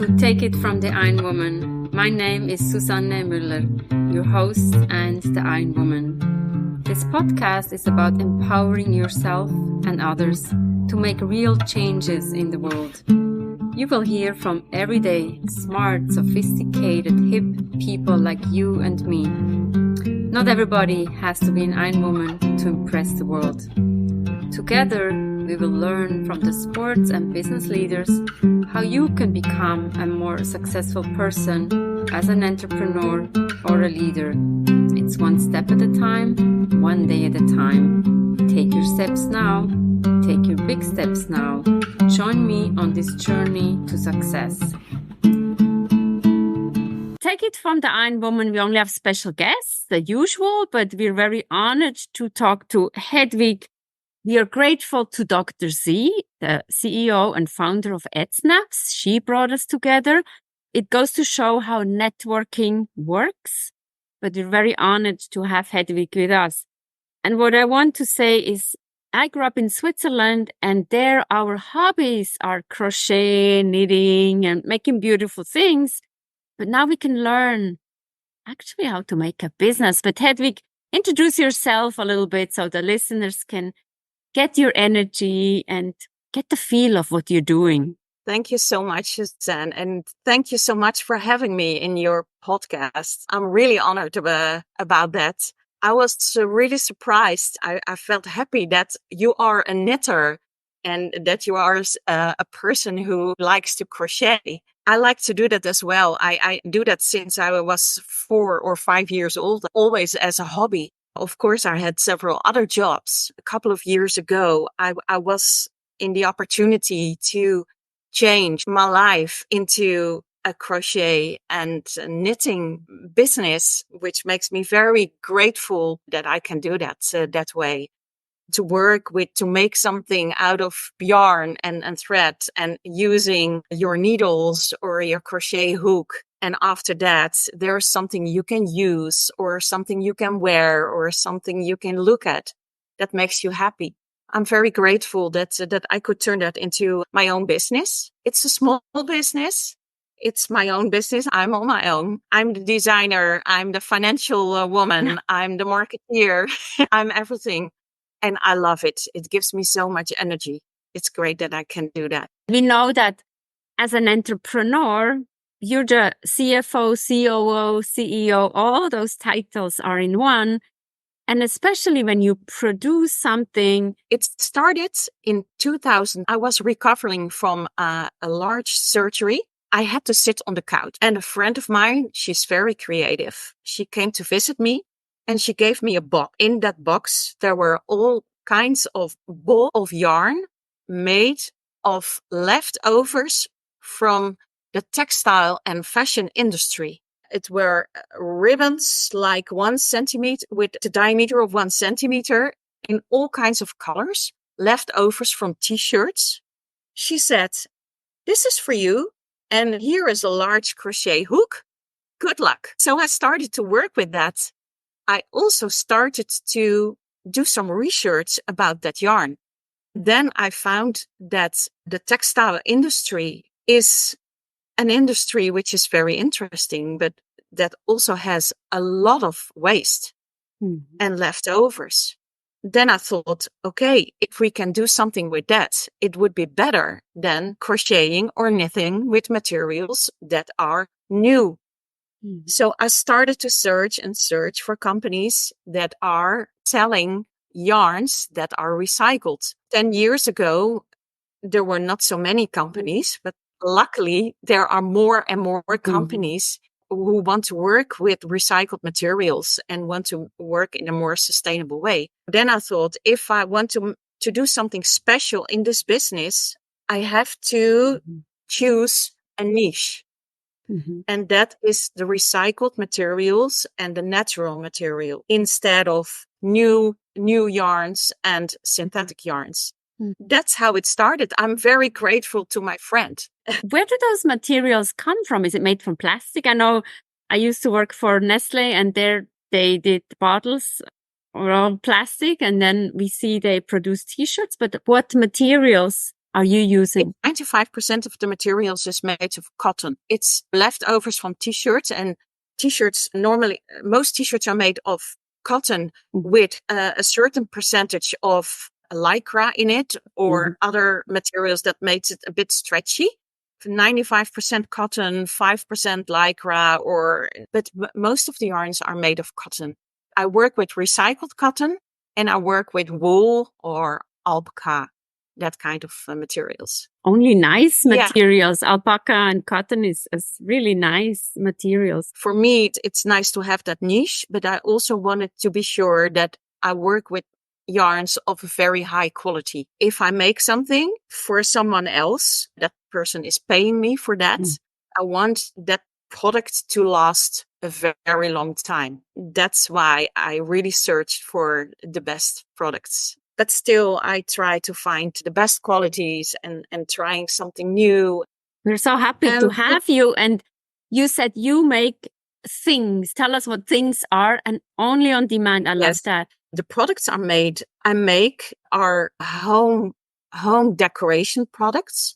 to Take It from the Ironwoman. My name is Susanne Müller, your host and the Ironwoman. This podcast is about empowering yourself and others to make real changes in the world. You will hear from everyday, smart, sophisticated, hip people like you and me. Not everybody has to be an Ironwoman to impress the world. Together, we will learn from the sports and business leaders how you can become a more successful person as an entrepreneur or a leader. It's one step at a time, one day at a time. Take your steps now. Take your big steps now. Join me on this journey to success. Take it from the Ironwoman. We only have special guests, the usual, but we're very honored to talk to Hedwig. We are grateful to Dr. Z, the CEO and founder of EdSnaps. She brought us together. It goes to show how networking works, but we're very honored to have Hedwig with us. And what I want to say is I grew up in Switzerland, and there our hobbies are crochet, knitting, and making beautiful things. But now we can learn actually how to make a business. But Hedwig, introduce yourself a little bit so the listeners can get your energy and get the feel of what you're doing. Thank you so much, Suzanne. And thank you so much for having me in your podcast. I'm really honored about that. I was really surprised. I felt happy that you are a knitter and that you are a person who likes to crochet. I like to do that as well. I do that since I was 4 or 5 years old, always as a hobby. Of course, I had several other jobs. A couple of years ago, I was in the opportunity to change my life into a crochet and knitting business, which makes me very grateful that I can do that way. To make something out of yarn and thread and using your needles or your crochet hook. And after that, there's something you can use or something you can wear or something you can look at that makes you happy. I'm very grateful that I could turn that into my own business. It's a small business. It's my own business. I'm on my own. I'm the designer. I'm the financial woman. I'm the marketeer. I'm everything. And I love it. It gives me so much energy. It's great that I can do that. We know that as an entrepreneur, you're the CFO, COO, CEO, all those titles are in one. And especially when you produce something. It started in 2000. I was recovering from a large surgery. I had to sit on the couch. And a friend of mine, she's very creative. She came to visit me and she gave me a box. In that box, there were all kinds of balls of yarn made of leftovers from the textile and fashion industry. It were ribbons like 1 centimeter with the diameter of 1 centimeter in all kinds of colors, leftovers from t-shirts. She said, "This is for you. And here is a large crochet hook. Good luck." So I started to work with that. I also started to do some research about that yarn. Then I found that the textile industry is an industry which is very interesting, but that also has a lot of waste and leftovers. Then I thought, okay, if we can do something with that, it would be better than crocheting or knitting with materials that are new. So I started to search for companies that are selling yarns that are recycled. 10 years ago, there were not so many companies, but luckily, there are more and more companies who want to work with recycled materials and want to work in a more sustainable way. Then I thought, if I want to do something special in this business, I have to choose a niche. And that is the recycled materials and the natural material instead of new yarns and synthetic yarns. That's how it started. I'm very grateful to my friend. Where do those materials come from? Is it made from plastic? I know I used to work for Nestle, and there they did bottles or all plastic, and then we see they produce t-shirts. But what materials are you using? 95% of the materials is made of cotton. It's leftovers from t-shirts, and t-shirts normally, most t-shirts are made of cotton with a certain percentage of lycra in it or other materials that makes it a bit stretchy. 95% cotton, 5% lycra, but most of the yarns are made of cotton. I work with recycled cotton and I work with wool or alpaca, that kind of materials. Only nice materials. Yeah. Alpaca and cotton is really nice materials. For me, it's nice to have that niche, but I also wanted to be sure that I work with yarns of very high quality. If I make something for someone else, that person is paying me for that. I want that product to last a very long time. That's why I really searched for the best products. But still, I try to find the best qualities and trying something new. We're so happy to have you. And you said you make things. Tell us what things are, and only on demand. I love that. The products I make are home decoration products.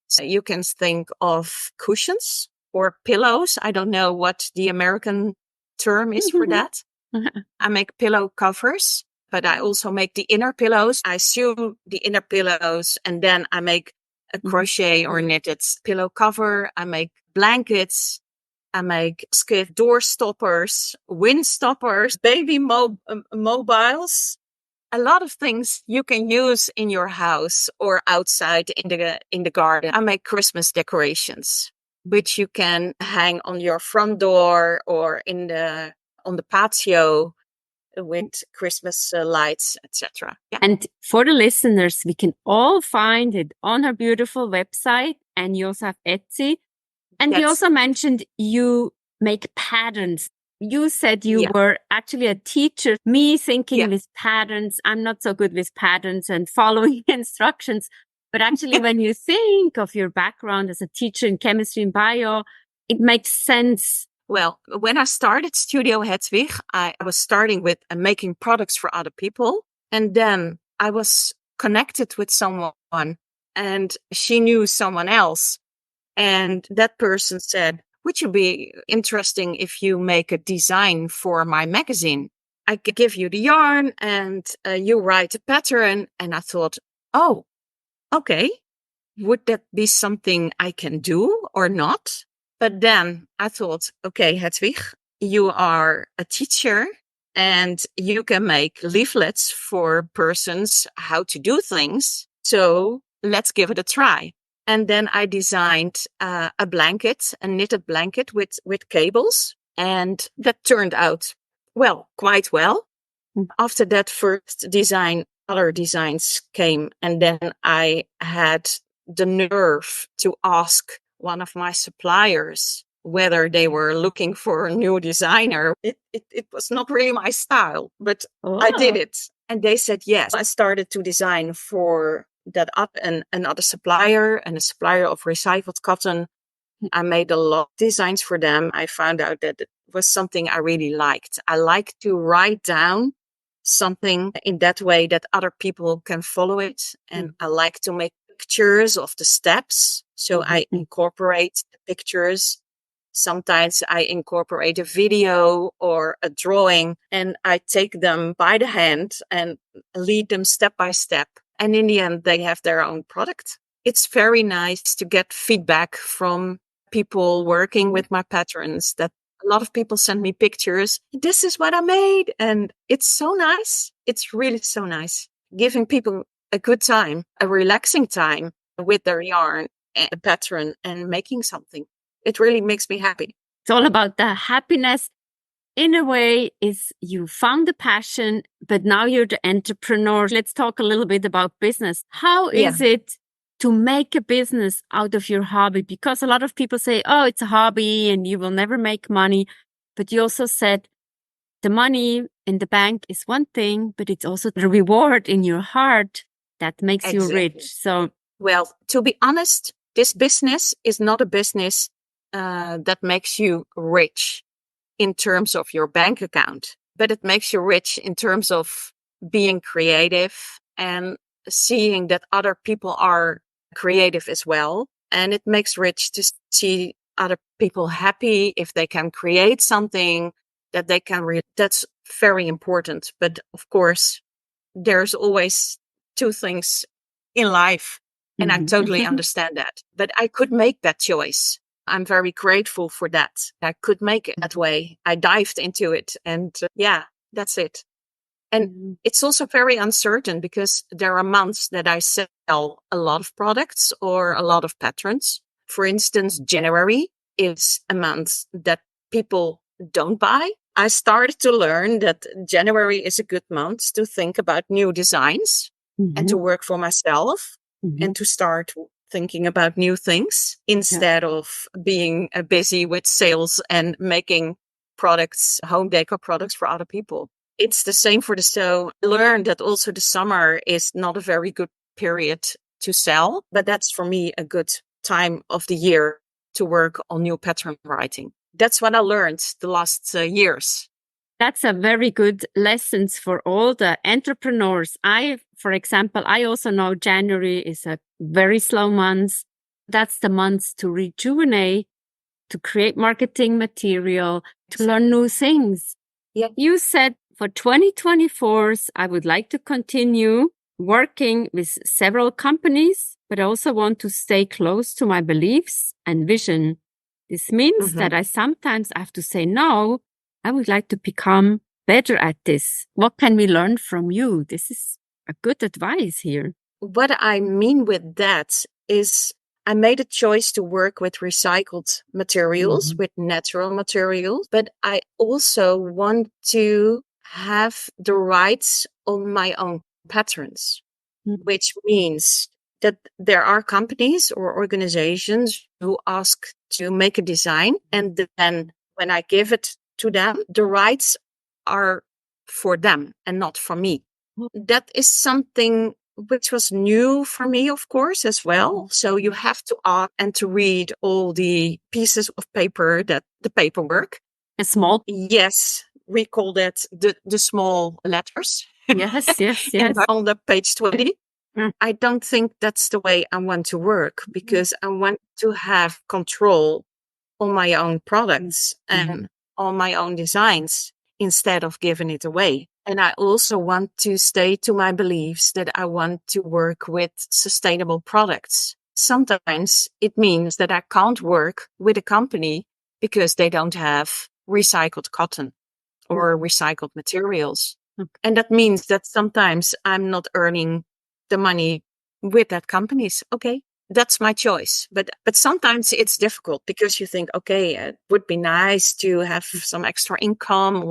So you can think of cushions or pillows. I don't know what the American term is for that. I make pillow covers, but I also make the inner pillows. I sew the inner pillows and then I make a crochet or knitted pillow cover. I make blankets. I make door stoppers, wind stoppers, baby mobiles. A lot of things you can use in your house or outside in the garden. I make Christmas decorations, which you can hang on your front door or on the patio with Christmas lights, etc. Yeah. And for the listeners, we can all find it on her beautiful website, and you also have Etsy. And you also mentioned you make patterns. You said you were actually a teacher. Me thinking with patterns, I'm not so good with patterns and following instructions. But actually, when you think of your background as a teacher in chemistry and bio, it makes sense. Well, when I started StudioHedwig, I was starting with making products for other people. And then I was connected with someone and she knew someone else. And that person said, would you be interesting if you make a design for my magazine? I could give you the yarn and you write a pattern. And I thought, oh, okay. Would that be something I can do or not? But then I thought, okay, Hedwig, you are a teacher and you can make leaflets for persons how to do things. So let's give it a try. And then I designed a blanket, a knitted blanket with cables. And that turned out, quite well. After that first design, other designs came. And then I had the nerve to ask one of my suppliers whether they were looking for a new designer. It was not really my style, but I did it. And they said yes. I started to design for that up and another supplier and a supplier of recycled cotton. I made a lot of designs for them. I found out that it was something I really liked. I like to write down something in that way that other people can follow it. And I like to make pictures of the steps. So I incorporate the pictures. Sometimes I incorporate a video or a drawing and I take them by the hand and lead them step by step. And in the end, they have their own product. It's very nice to get feedback from people working with my patterns that a lot of people send me pictures. This is what I made. And it's so nice. It's really so nice. Giving people a good time, a relaxing time with their yarn and a pattern and making something. It really makes me happy. It's all about the happiness. In a way, is you found the passion, but now you're the entrepreneur. Let's talk a little bit about business. How is it to make a business out of your hobby? Because a lot of people say, oh, it's a hobby and you will never make money. But you also said the money in the bank is one thing, but it's also the reward in your heart that makes you rich. So, well, to be honest, this business is not a business that makes you rich in terms of your bank account, but it makes you rich in terms of being creative and seeing that other people are creative as well. And it makes rich to see other people happy if they can create something that they can that's very important. But of course, there's always two things in life. And I totally understand that. But I could make that choice. I'm very grateful for that. I could make it that way. I dived into it. And that's it. And it's also very uncertain because there are months that I sell a lot of products or a lot of patterns. For instance, January is a month that people don't buy. I started to learn that January is a good month to think about new designs and to work for myself and to start thinking about new things instead of being busy with sales and making products, home decor products for other people. It's the same for the sew. I learned that also the summer is not a very good period to sell, but that's for me a good time of the year to work on new pattern writing. That's what I learned the last years. That's a very good lessons for all the entrepreneurs. For example, I also know January is a very slow month. That's the month to rejuvenate, to create marketing material, to learn new things. Yeah. You said for 2024, I would like to continue working with several companies, but I also want to stay close to my beliefs and vision. This means that I sometimes have to say no. I would like to become better at this. What can we learn from you? This is a good advice here. What I mean with that is I made a choice to work with recycled materials, with natural materials, but I also want to have the rights on my own patterns, which means that there are companies or organizations who ask to make a design. And then when I give it to them, the rights are for them and not for me. That is something which was new for me, of course, as well. So you have to ask and to read all the pieces of paper, that the paperwork. A small? Yes, we call that the small letters. Yes. On the page 20. I don't think that's the way I want to work because I want to have control on my own products and on my own designs instead of giving it away. And I also want to stay to my beliefs that I want to work with sustainable products. Sometimes it means that I can't work with a company because they don't have recycled cotton or recycled materials. And that means that sometimes I'm not earning the money with that companies. Okay, that's my choice. But sometimes it's difficult because you think, okay, it would be nice to have some extra income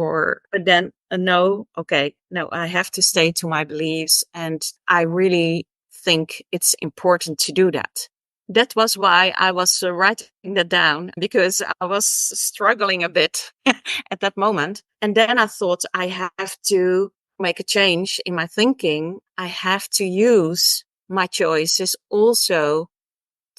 but then no, I have to stay to my beliefs. And I really think it's important to do that. That was why I was writing that down because I was struggling a bit at that moment. And then I thought I have to make a change in my thinking. I have to use my choices also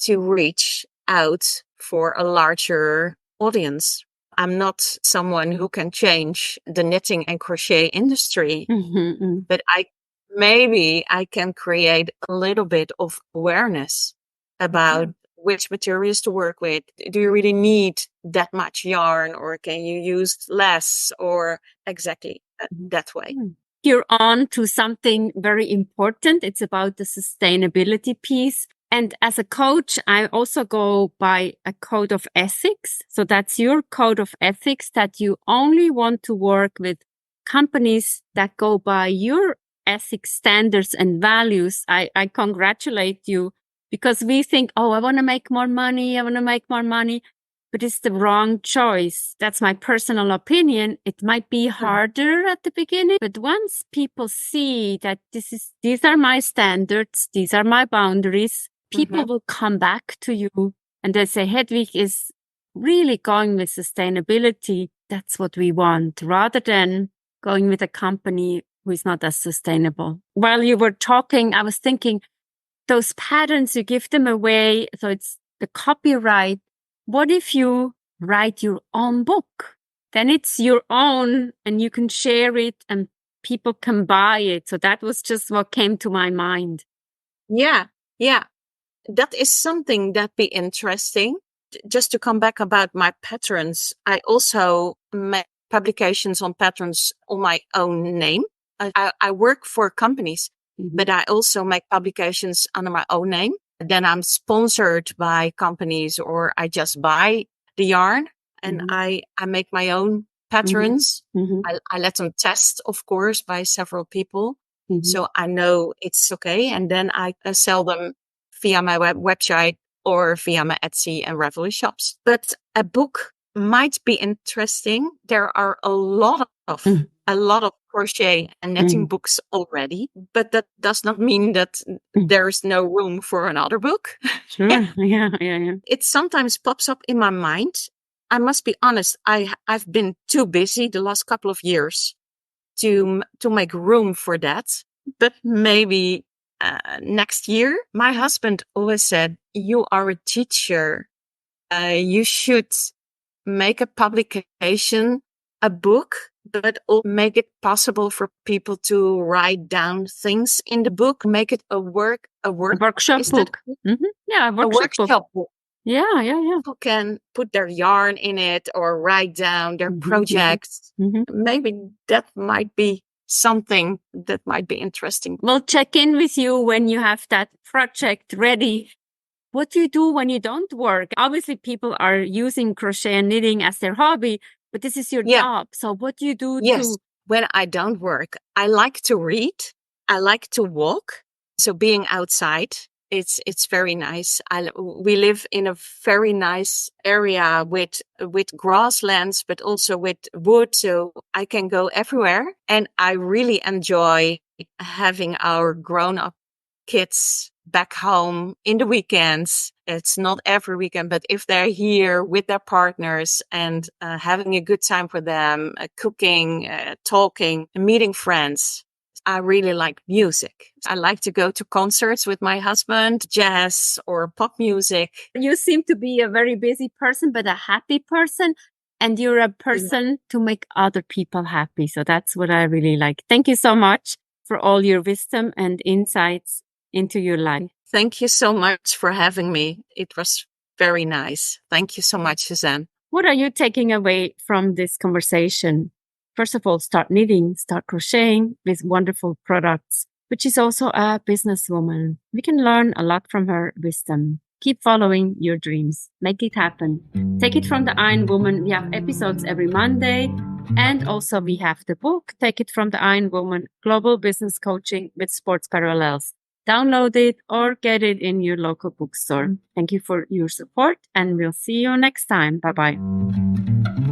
to reach out for a larger audience. I'm not someone who can change the knitting and crochet industry, but maybe I can create a little bit of awareness about which materials to work with. Do you really need that much yarn or can you use less or exactly that way? You're on to something very important. It's about the sustainability piece. And as a coach, I also go by a code of ethics. So that's your code of ethics that you only want to work with companies that go by your ethics standards and values. I congratulate you because we think, oh, I want to make more money. But it's the wrong choice. That's my personal opinion. It might be harder at the beginning, but once people see that these are my standards, these are my boundaries, people will come back to you and they say, Hedwig is really going with sustainability. That's what we want, rather than going with a company who is not as sustainable. While you were talking, I was thinking, those patterns, you give them away. So it's the copyright. What if you write your own book? Then it's your own and you can share it and people can buy it. So that was just what came to my mind. Yeah. that is something that be interesting. Just to come back about my patterns, I also make publications on patterns on my own name. I work for companies, but I also make publications under my own name. Then I'm sponsored by companies, or I just buy the yarn and I make my own patterns. I let them test, of course, by several people. So I know it's okay. And then I sell them via my website or via my Etsy and Ravelry shops. But a book might be interesting. There are a lot of crochet and knitting books already, but that does not mean that there is no room for another book. Sure. Yeah. It sometimes pops up in my mind. I must be honest, I've been too busy the last couple of years to make room for that. But maybe next year. My husband always said, "You are a teacher. You should make a publication, a book, but also make it possible for people to write down things in the book. Make it a workshop book. Yeah, a workshop book. Yeah. People can put their yarn in it or write down their projects. Maybe that might be something that might be interesting. We'll check in with you when you have that project ready. What do you do when you don't work? Obviously, people are using crochet and knitting as their hobby, but this is your job. So what do you do when I don't work? I like to read. I like to walk. So being outside, it's very nice. We live in a very nice area with grasslands, but also with wood. So I can go everywhere. And I really enjoy having our grown-up kids back home in the weekends. It's not every weekend, but if they're here with their partners and having a good time for them, cooking, talking, meeting friends. I really like music. I like to go to concerts with my husband, jazz or pop music. You seem to be a very busy person, but a happy person. And you're a person to make other people happy. So that's what I really like. Thank you so much for all your wisdom and insights into your life. Thank you so much for having me. It was very nice. Thank you so much, Suzanne. What are you taking away from this conversation? First of all, start knitting, start crocheting with wonderful products, but she's also a businesswoman. We can learn a lot from her wisdom. Keep following your dreams. Make it happen. Take it from the Ironwoman. We have episodes every Monday. And also we have the book, Take It from the Ironwoman, Global Business Coaching with Sports Parallels. Download it or get it in your local bookstore. Thank you for your support and we'll see you next time. Bye-bye.